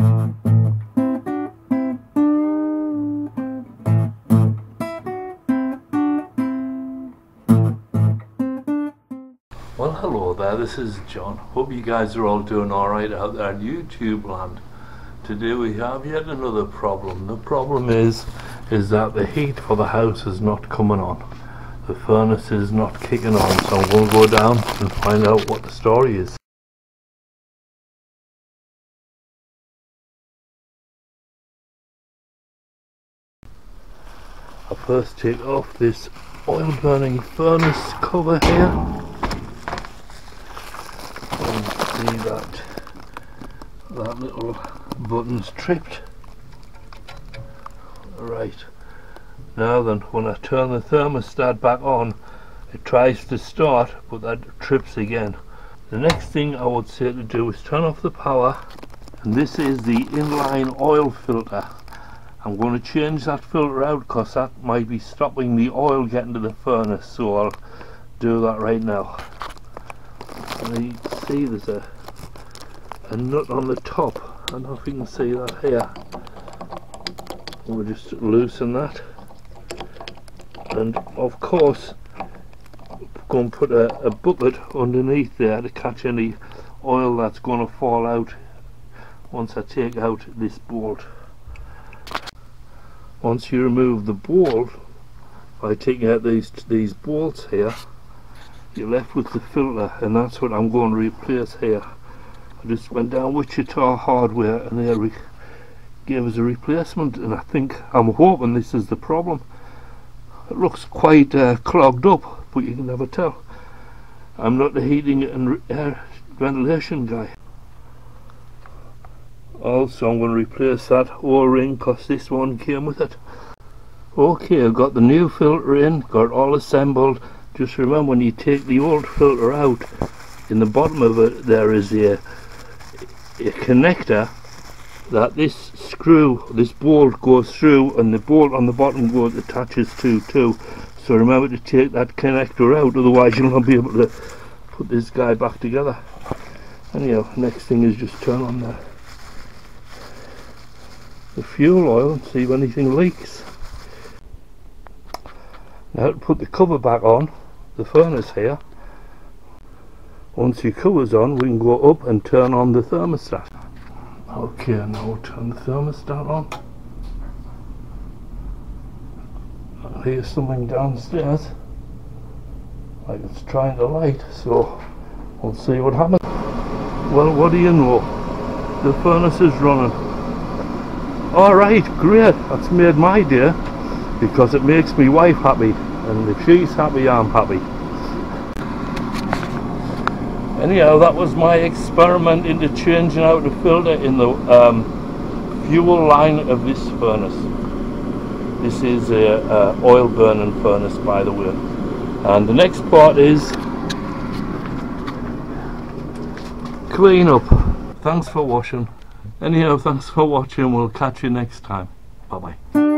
Well, hello there, this is John. Hope you guys are all doing alright out there in YouTube land. Today we have yet another problem. The problem is that the heat for the house is not coming on. The furnace is not kicking on, so I'm going to go down and find out what the story is. I'll first take off this oil burning furnace cover here. See that little button's tripped. Right, now then, when I turn the thermostat back on, it tries to start, but that trips again. The next thing I would say to do is turn off the power, and this is the inline oil filter. I'm going to change that filter out because that might be stopping the oil getting to the furnace, so I'll do that right now. And you can see there's a nut on the top. I don't know if you can see that here. We'll just loosen that, and of course go and put a bucket underneath there to catch any oil that's going to fall out once I take out this bolt. Once you remove the bolt by taking out these bolts here, you're left with the filter, and that's what I'm going to replace here. I just went down Wichita Hardware and they gave us a replacement, and I'm hoping this is the problem. It looks quite clogged up, but you can never tell. I'm not the heating and air ventilation guy. Also, I'm going to replace that O-ring because this one came with it. Okay, I've got the new filter in, got it all assembled. Just remember, when you take the old filter out, in the bottom of it there is a connector that this bolt goes through, and the bolt on the bottom attaches to too. So remember to take that connector out, otherwise you'll not be able to put this guy back together. Anyhow, next thing is just turn on the fuel oil and see if anything leaks. Now to put the cover back on the furnace here. Once your cover's on, we can go up and turn on the thermostat. Okay, now we'll turn the thermostat on. I hear something downstairs, like it's trying to light, so we'll see what happens. Well, what do you know? The furnace is running. Alright, great, that's made my day, because it makes my wife happy, and if she's happy, I'm happy. Anyhow, that was my experiment into changing out the filter in the fuel line of this furnace. This is a oil burning furnace, by the way. And the next part is clean up. Thanks for watching. Anyhow, thanks for watching. We'll catch you next time. Bye bye.